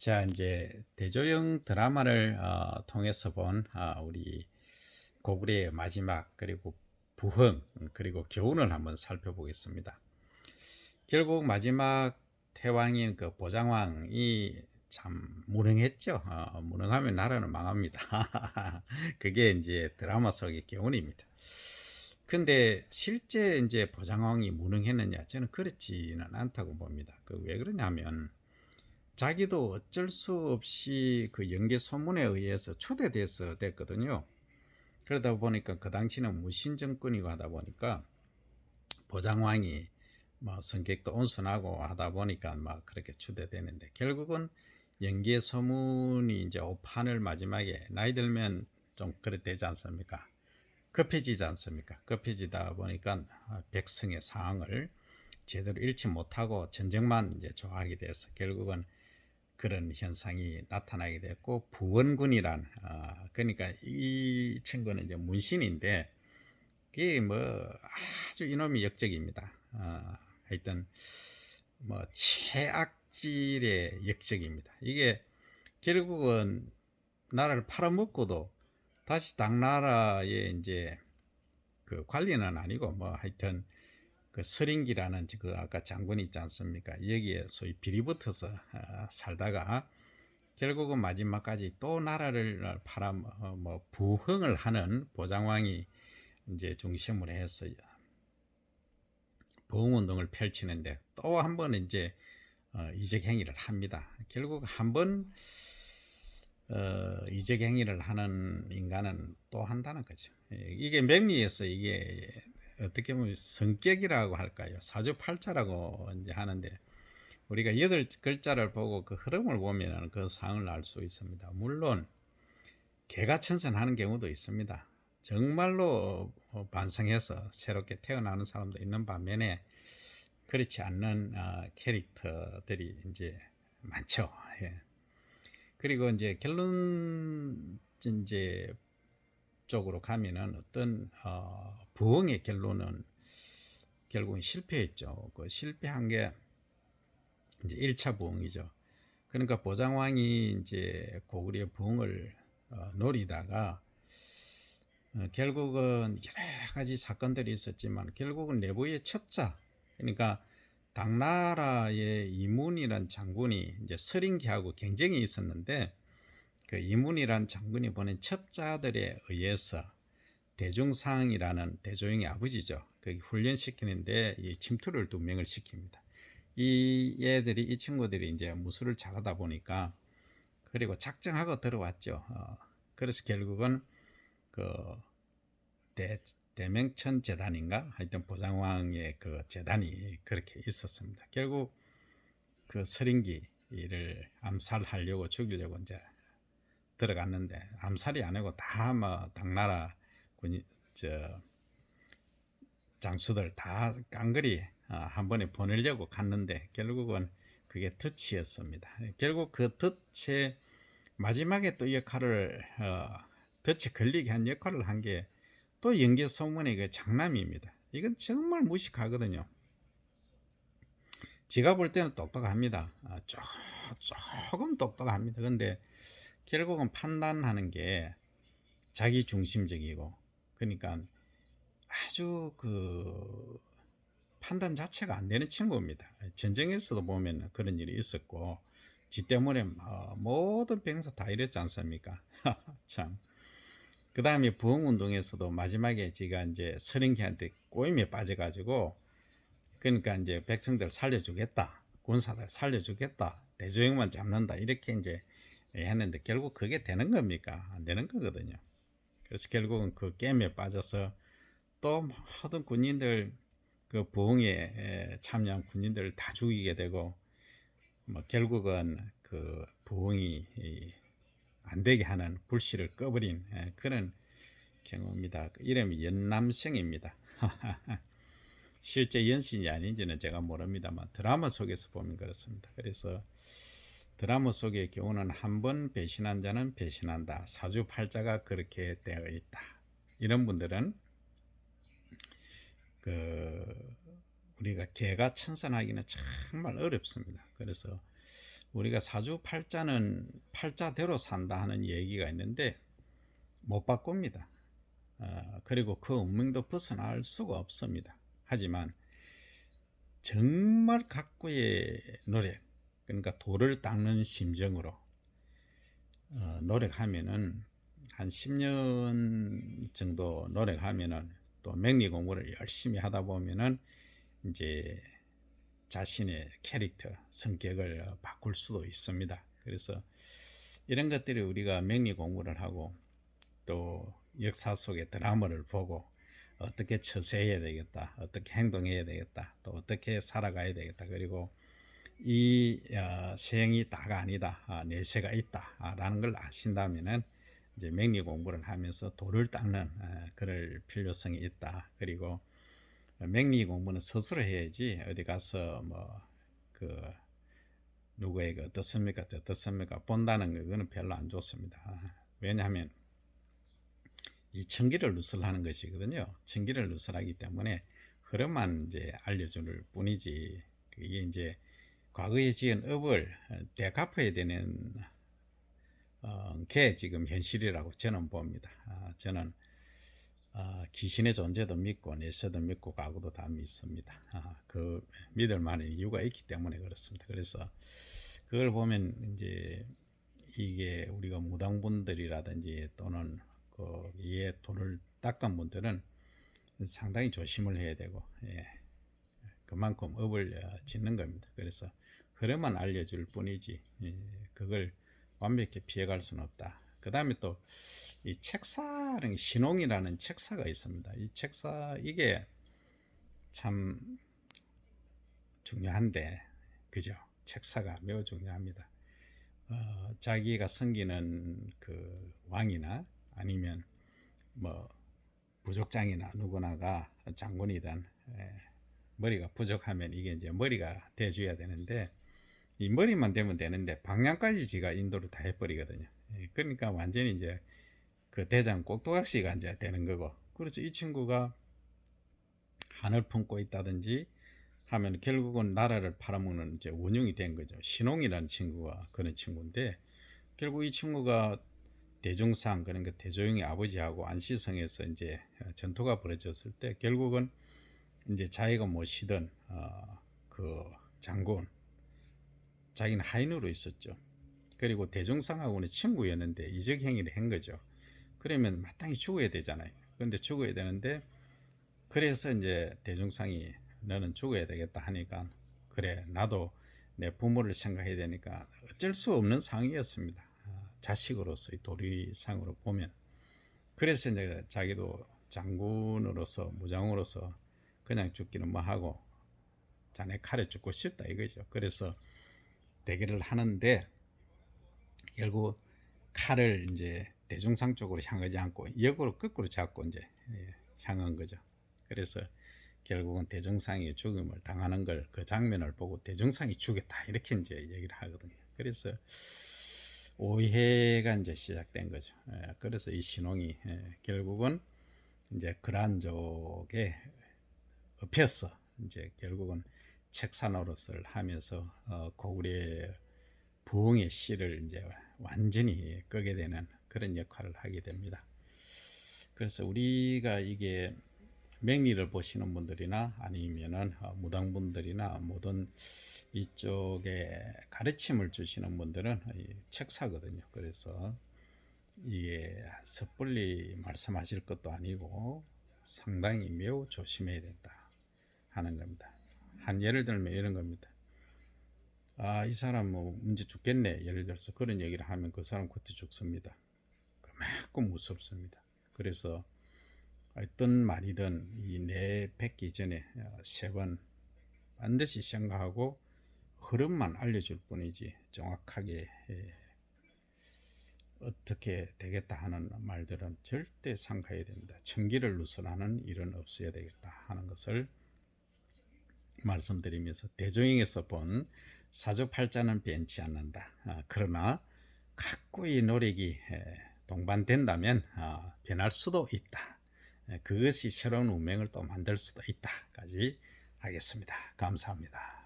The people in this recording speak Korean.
자, 이제 대조영 드라마를 통해서 본 우리 고구려의 마지막 그리고 부흥 그리고 교훈을 한번 살펴보겠습니다. 결국 마지막 태왕인 그 보장왕이 참 무능했죠. 무능하면 나라는 망합니다. 그게 이제 드라마 속의 교훈입니다. 근데 실제 이제 보장왕이 무능했느냐? 저는 그렇지는 않다고 봅니다. 그 왜 그러냐면 자기도 어쩔 수 없이 그 영계 소문에 의해서 초대돼서 됐거든요. 그러다 보니까 그 당시는 무신 정권이고 하다 보니까 보장왕이 뭐 성격도 온순하고 하다 보니까 막 그렇게 초대되는데, 결국은 영계 소문이 이제 오판을 마지막에 나이 들면 좀 그래 되지 않습니까? 급해지지 않습니까? 급해지다 보니까 백성의 상황을 제대로 잃지 못하고 전쟁만 이제 좋아하게 돼서 결국은 그런 현상이 나타나게 됐고, 부원군이란 그러니까 이 친구는 이제 문신인데 그게 뭐 아주 이놈이 역적입니다. 하여튼 뭐 최악질의 역적입니다. 이게 결국은 나라를 팔아먹고도 다시 당나라의 이제 그 관리는 아니고 뭐 하여튼 그 서린기라는 그 아까 장군이 있지 않습니까? 여기에 소위 비리붙어서 살다가 결국은 마지막까지 또 나라를 팔아 뭐 부흥을 하는 보장왕이 이제 중심으로 해서 부흥운동을 펼치는데 또 한 번 이제 이적 행위를 합니다. 결국 한 번 이적 행위를 하는 인간은 또 한다는 거죠. 이게 명리에서 이게 어떻게 보면 성격이라고 할까요? 사주팔자라고 이제 하는데, 우리가 8글자를 보고 그 흐름을 보면 그 상을 알 수 있습니다. 물론 개가천선하는 경우도 있습니다. 정말로 반성해서 새롭게 태어나는 사람도 있는 반면에 그렇지 않는 캐릭터들이 이제 많죠. 예. 그리고 이제 결론 이제 쪽으로 가면은 어떤 부흥의 결론은 결국은 실패했죠. 그 실패한 게 이제 1차 부흥이죠. 그러니까 보장왕이 이제 고구려 부흥을 노리다가 결국은 여러 가지 사건들이 있었지만 결국은 내부의 첩자, 그러니까 당나라의 이문이란 장군이 이제 서린기하고 경쟁이 있었는데, 그 이문이란 장군이 보낸 첩자들에 의해서 대중상이라는 대조영의 아버지죠. 그 훈련시키는데 이 침투를 2명을 시킵니다. 이 친구들이 이제 무술을 잘하다 보니까 그리고 작정하고 들어왔죠. 그래서 결국은 그 대명천 재단인가 하여튼 보장왕의 그 재단이 그렇게 있었습니다. 결국 그 서린기를 암살하려고 죽이려고 이제 들어갔는데 암살이 아니고 다 뭐 당나라 군 장수들 다 깡그리 한 번에 보내려고 갔는데 결국은 그게 덫이었습니다. 결국 그 덫의 마지막에 또 역할을 덫에 걸리게 한 역할을 한 게 또 연개소문의 그 장남입니다. 이건 정말 무식하거든요. 제가 볼 때는 똑똑합니다. 조금 똑똑합니다. 근데 결국은 판단하는 게 자기 중심적이고, 그러니까 아주 그 판단 자체가 안 되는 친구입니다. 전쟁에서도 보면 그런 일이 있었고, 지 때문에 모든 병사 다 이랬지 않습니까? 참. 그 다음에 부흥운동에서도 마지막에 지가 이제 서린기한테 꼬임에 빠져가지고, 그러니까 이제 백성들 살려주겠다, 군사들 살려주겠다, 대조영만 잡는다, 이렇게 이제 했는데 결국 그게 되는 겁니까? 안 되는 거거든요. 그래서 결국은 그 게임에 빠져서 또 모든 군인들, 그 부흥에 참여한 군인들을 다 죽이게 되고, 뭐 결국은 그 부흥이 안 되게 하는 불씨를 꺼버린 그런 경우입니다. 그 이름이 연남생입니다. 실제 연신이 아닌지는 제가 모릅니다만 드라마 속에서 보면 그렇습니다. 그래서 드라마 속의 경우는 한 번 배신한 자는 배신한다, 사주팔자가 그렇게 되어 있다, 이런 분들은 그 우리가 개가 천선하기는 정말 어렵습니다. 그래서 우리가 사주팔자는 팔자대로 산다 하는 얘기가 있는데 못 바꿉니다. 그리고 그 운명도 벗어날 수가 없습니다. 하지만 정말 각고의 노력, 그러니까 돌을 닦는 심정으로 노력하면은 한 10년 정도 노력하면은 또 명리 공부를 열심히 하다 보면은 이제 자신의 캐릭터, 성격을 바꿀 수도 있습니다. 그래서 이런 것들이 우리가 명리 공부를 하고 또 역사 속의 드라마를 보고 어떻게 처세해야 되겠다, 어떻게 행동해야 되겠다, 또 어떻게 살아가야 되겠다, 그리고 이 세행이 다가 아니다, 내세가 있다라는 걸 아신다면은 이제 명리 공부를 하면서 돌을 닦는 그럴 필요성이 있다. 그리고 명리 공부는 스스로 해야지 어디 가서 뭐 그 누구에게 어떻습니까, 어떻습니까 본다는 거 그거는 별로 안 좋습니다. 왜냐하면 이 천기를 누설하는 것이거든요. 천기를 누설하기 때문에 흐름만 이제 알려줄 뿐이지 이게 이제 과거에 지은 업을 되갚아야 되는 게 지금 현실이라고 저는 봅니다. 저는 귀신의 존재도 믿고 내세도 믿고 과거도 다 믿습니다. 그 믿을 만한 이유가 있기 때문에 그렇습니다. 그래서 그걸 보면 이제 이게 우리가 무당분들이라든지 또는 그 이에 돈을 닦은 분들은 상당히 조심을 해야 되고, 예, 그만큼 업을 짓는 겁니다. 그래서 흐름만 알려줄 뿐이지 그걸 완벽히 피해갈 수는 없다. 그 다음에 또 이 책사랑 신홍이라는 책사가 있습니다. 이 책사 이게 참 중요한데, 그죠? 책사가 매우 중요합니다. 자기가 섬기는 그 왕이나 아니면 뭐 부족장이나 누구나가 장군이든 머리가 부족하면 이게 이제 머리가 돼줘야 되는데 이 머리만 되면 되는데 방향까지 지가 인도를 다 해버리거든요. 그러니까 완전히 이제 그 대장 꼭두각시가 이제 되는 거고, 그렇죠. 이 친구가 한을 품고 있다든지 하면 결국은 나라를 팔아먹는 이제 원흉이 된 거죠. 신홍이라는 친구가 그런 친구인데, 결국 이 친구가 대중상, 그러니까 대조영의 아버지하고 안시성에서 이제 전투가 벌어졌을 때 결국은 이제 자기가 모시던 그 장군, 자기는 하인으로 있었죠. 그리고 대종상하고는 친구였는데 이적행위를 한 거죠. 그러면 마땅히 죽어야 되잖아요. 그런데 죽어야 되는데, 그래서 이제 대종상이 너는 죽어야 되겠다 하니까 그래 나도 내 부모를 생각해야 되니까 어쩔 수 없는 상황이었습니다. 자식으로서의 도리상으로 보면. 그래서 이제 자기도 장군으로서 무장으로서 그냥 죽기는 뭐 하고 자네 칼에 죽고 싶다 이거죠. 그래서 대결을 하는데 결국 칼을 이제 대중상 쪽으로 향하지 않고 역으로 거꾸로 잡고 이제 향한 거죠. 그래서 결국은 대종상이 죽음을 당하는 걸 그 장면을 보고 대종상이 죽였다 이렇게 이제 얘기를 하거든요. 그래서 오해가 이제 시작된 거죠. 그래서 이 신홍이 결국은 이제 그란족에 엎혀서 이제 결국은 책사 노릇을 하면서 고구려의 부흥의 씨를 이제 완전히 끄게 되는 그런 역할을 하게 됩니다. 그래서 우리가 이게 명리를 보시는 분들이나 아니면은 무당분들이나 모든 이쪽에 가르침을 주시는 분들은 책사거든요. 그래서 이게 섣불리 말씀하실 것도 아니고 상당히 매우 조심해야 된다 하는 겁니다. 한 예를 들면 이런 겁니다. 이 사람 뭐 문제 죽겠네, 예를 들어서 그런 얘기를 하면 그 사람 그때 죽습니다. 그만큼 무섭습니다. 그래서 어떤 말이든 이 내 뵙기 전에 3번 반드시 생각하고 흐름만 알려줄 뿐이지 정확하게 어떻게 되겠다 하는 말들은 절대 삼가해야 됩니다. 천기를 누설하는 일은 없어야 되겠다 하는 것을 말씀드리면서 대조행에서 본 사주팔자는 변치 않는다. 그러나 각고의 노력이 동반된다면 변할 수도 있다. 그것이 새로운 운명을 또 만들 수도 있다까지 하겠습니다. 감사합니다.